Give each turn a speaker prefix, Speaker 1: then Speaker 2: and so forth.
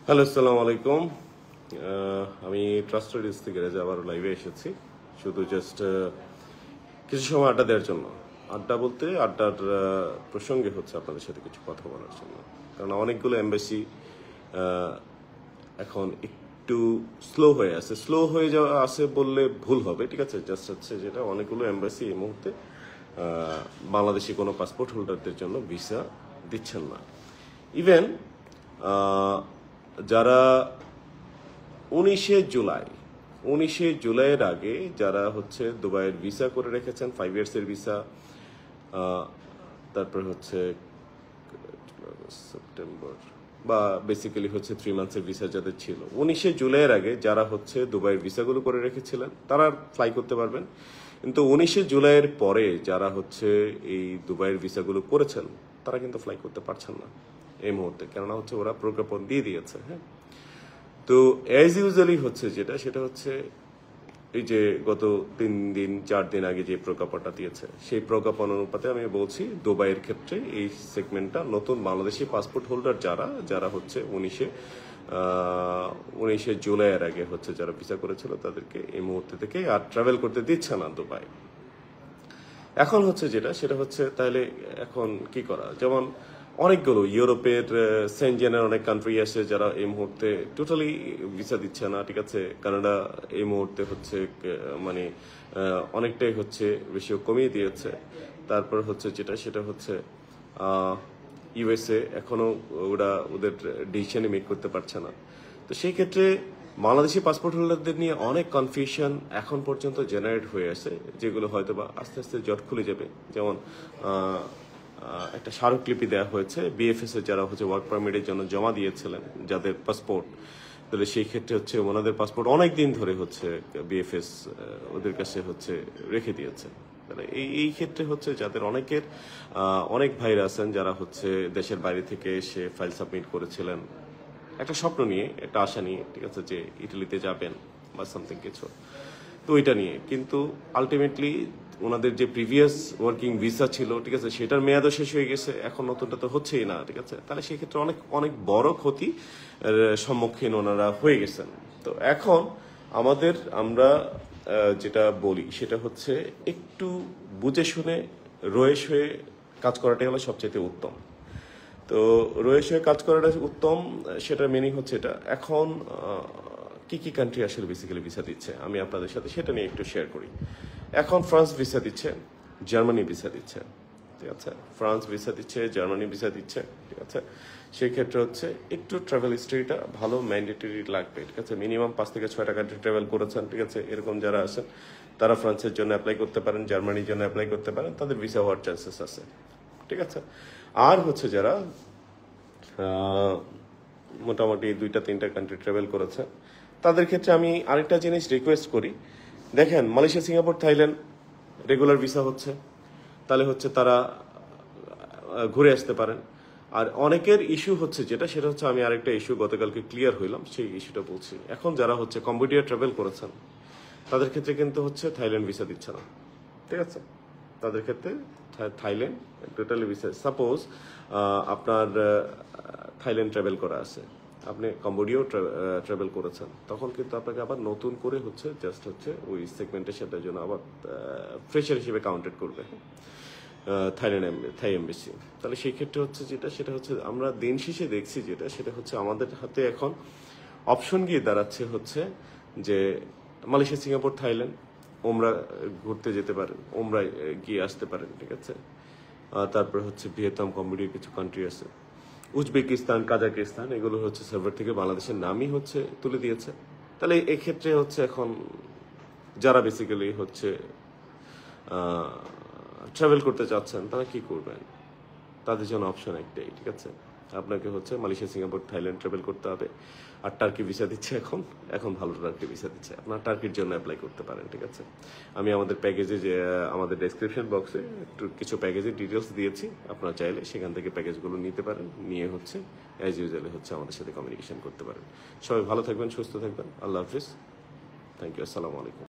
Speaker 1: Hello, আসসালামু আলাইকুম। আমি ট্রাস্টেড থেকে আবার লাইভে এসেছি শুধু জাস্ট কিছু সময় আড্ডা দেওয়ার জন্য। আড্ডা বলতে আড্ডার প্রসঙ্গে হচ্ছে আপনাদের সাথে কিছু কথা বলার জন্য, কারণ অনেকগুলো এমবাসি এখন একটু স্লো হয়ে আছে। স্লো হয়ে যাওয়া আছে বললে ভুল হবে, ঠিক আছে। জাস্ট হচ্ছে যেটা অনেকগুলো এমবাসি এই মুহূর্তে বাংলাদেশি কোনো পাসপোর্ট হোল্ডারদের জন্য ভিসা দিচ্ছেন না। ইভেন যারা 19শে জুলাইয়ের আগে যারা হচ্ছে দুবাইয়ের ভিসা করে রেখেছেন, 5 ইয়ার্সের ভিসা, তারপর হচ্ছে সেপ্টেম্বর বা বেসিক্যালি হচ্ছে 3 মান্থসের ভিসা যাদের ছিল, 19শে জুলাইয়ের আগে যারা হচ্ছে দুবাইয়ের ভিসাগুলো করে রেখেছিলেন তারা ফ্লাই করতে পারবেন। কিন্তু 19শে জুলাইয়ের পরে যারা হচ্ছে এই দুবাইয়ের ভিসাগুলো করেছেন তারা কিন্তু ফ্লাই করতে পারছেন না এই মুহূর্তে, কেননা হচ্ছে ওরা প্রজ্ঞাপন দিয়ে দিয়েছে। হ্যাঁ, তো অ্যাজ ইউজুয়ালি হচ্ছে যেটা সেটা হচ্ছে এই যে গত 4 দিন আগে যে প্রজ্ঞাপনটা দিয়েছে, সেই প্রজ্ঞাপন অনুপাতে আমি বলছি দুবাইয়ের ক্ষেত্রে এই সেগমেন্টটা নতুন বাংলাদেশি পাসপোর্ট হোল্ডার যারা হচ্ছে 19শে জুলাইয়ের আগে হচ্ছে যারা ভিসা করেছিল তাদেরকে এই মুহূর্তে থেকে আর ট্রাভেল করতে দিচ্ছে না দুবাই। এখন হচ্ছে যেটা সেটা হচ্ছে তাহলে এখন কি করা, যেমন অনেকগুলো ইউরোপের সেনজেনের অনেক কান্ট্রি আছে যারা এই মুহূর্তে টোটালি ভিসা দিচ্ছে না, ঠিক আছে। কানাডা এই মুহূর্তে হচ্ছে মানে অনেকটাই হচ্ছে বেশি কমিয়ে দিয়েছে। তারপর হচ্ছে যেটা সেটা হচ্ছে ইউএসএ এখনো ওদের ডিসিশনে মেক করতে পারছে না। তো সেই ক্ষেত্রে বাংলাদেশি পাসপোর্ট হোল্ডারদের নিয়ে অনেক কনফিউশন এখন পর্যন্ত জেনারেট হয়ে আছে, যেগুলো হয়তো বা আস্তে আস্তে জট খুলে যাবে। যেমন একটা স্মারকলিপি দেওয়া হয়েছে বিএফএস এর যারা হচ্ছে ওয়ার্ক পারমিটের জন্য জমা দিয়েছিলেন যাদের পাসপোর্ট, তাহলে সেই ক্ষেত্রে হচ্ছে ওনাদের পাসপোর্ট অনেক দিন ধরে হচ্ছে বিএফএস ওদের কাছে হচ্ছে রেখে দিয়েছে। তাহলে এই ক্ষেত্রে হচ্ছে যাদের অনেক ভাইরা আছেন যারা হচ্ছে দেশের বাইরে থেকে এসে ফাইল সাবমিট করেছিলেন একটা স্বপ্ন নিয়ে, একটা আশা নিয়ে, ঠিক আছে, যে ইটালিতে যাবেন বা সামথিং কিছু, তো ওইটা নিয়ে, কিন্তু আলটিমেটলি ওনাদের যে প্রিভিয়াস ওয়ার্কিং ভিসা ছিল, ঠিক আছে, সেটার মেয়াদও শেষ হয়ে গেছে, এখন নতুনটা তো হচ্ছেই না, ঠিক আছে। তাহলে সেই ক্ষেত্রে অনেক অনেক বড় ক্ষতি সম্মুখীন ওনারা হয়ে গেছেন। তো এখন আমরা যেটা বলি সেটা হচ্ছে একটু বুঝে শুনে রয়েস হয়ে কাজ করাটাই হলো সবচেয়ে উত্তম। তো রয়েস হয়ে কাজ করাটা উত্তম, সেটার মিনিং হচ্ছে এটা। এখন কি কান্ট্রি আসলে বেসিক্যালি ভিসা দিচ্ছে আমি আপনাদের সাথে সেটা নিয়ে একটু শেয়ার করি। এখন ফ্রান্স ভিসা দিচ্ছে, জার্মানি ভিসা দিচ্ছে, ঠিক আছে। ফ্রান্স ভিসা দিচ্ছে, জার্মানি ভিসা দিচ্ছে, ঠিক আছে। সেই ক্ষেত্রে হচ্ছে একটু ট্রাভেল হিস্ট্রিটা ভালো ম্যান্ডেটরি লাগবে, ঠিক আছে। মিনিমাম 5 থেকে 6টা কান্ট্রি ট্রাভেল করেছেন, ঠিক আছে, এরকম যারা আছেন তারা ফ্রান্সের জন্য অ্যাপ্লাই করতে পারেন, জার্মানির জন্য অ্যাপ্লাই করতে পারেন, তাদের ভিসা হওয়ার চান্সেস আছে, ঠিক আছে। আর হচ্ছে যারা মোটামুটি 2-3টা কান্ট্রি ট্রাভেল করেছে তাদের ক্ষেত্রে আমি আরেকটা জিনিস রিকোয়েস্ট করি। দেখেন, Malaysia, Singapore, Thailand regular visa হচ্ছে, তাহলে হচ্ছে তারা ঘুরে আসতে পারেন। আর অনেকের ইস্যু হচ্ছে যেটা সেটা হচ্ছে, আমি আরেকটা ইস্যু গতকালকে ক্লিয়ার হইলাম, সেই ইস্যুটা বলছি। এখন যারা হচ্ছে কম্বোডিয়া ট্রাভেল করেছেন তাদের ক্ষেত্রে কিন্তু হচ্ছে থাইল্যান্ড ভিসা দিচ্ছে না, ঠিক আছে। তাদের ক্ষেত্রে থাইল্যান্ড টোটালি ভিসা, সাপোজ আপনার থাইল্যান্ড ট্রাভেল করা আছে, আপনি কম্বোডিয়াও ট্রাভেল করেছেন, তখন কিন্তু আপনাকে আবার নতুন করে হচ্ছে জাস্ট হচ্ছে ওই সেগমেন্টের সেটার জন্য আবার ফ্রেশার হিসেবে কাউন্টেড করবে থাই এমবেসি। তাহলে সেই ক্ষেত্রে হচ্ছে যেটা সেটা হচ্ছে আমরা দিন শেষে দেখছি যেটা সেটা হচ্ছে আমাদের হাতে এখন অপশন গিয়ে দাঁড়াচ্ছে হচ্ছে যে মালয়েশিয়া, সিঙ্গাপুর, থাইল্যান্ড ওমরা ঘুরতে যেতে পারেন, ওমরা গিয়ে আসতে পারেন, ঠিক আছে। তারপর হচ্ছে ভিয়েতনাম, কম্বোডিয়ার কিছু কান্ট্রি আছে, উজবেকিস্তান, কাজাকিস্তান, এগুলো হচ্ছে সার্ভার থেকে বাংলাদেশের নামই হচ্ছে তুলে দিয়েছে। তাহলে এক্ষেত্রে হচ্ছে এখন যারা বেসিক্যালি হচ্ছে ট্রাভেল করতে চাচ্ছেন তারা কি করবেন, তাদের জন্য অপশন একটাই, ঠিক আছে। আপনাকে হচ্ছে মালয়েশিয়া, সিঙ্গাপুর, থাইল্যান্ড ট্রাভেল করতে হবে। আর টার্কি ভিসা দিচ্ছে এখন ভালো টার্কি ভিসা দিচ্ছে, আপনার টার্কির জন্য অ্যাপ্লাই করতে পারেন, ঠিক আছে। আমি আমাদের প্যাকেজে যে আমাদের ডেসক্রিপশন বক্সে একটু কিছু প্যাকেজের ডিটেলস দিয়েছি, আপনারা চাইলে সেখান থেকে প্যাকেজগুলো নিতে পারেন, নিয়ে হচ্ছে অ্যাজ ইউজুয়ালি হচ্ছে আমাদের সাথে কমিউনিকেশন করতে পারেন। সবাই ভালো থাকবেন, সুস্থ থাকবেন, আল্লাহ হাফিজ, থ্যাংক ইউ, আসসালামু আলাইকুম।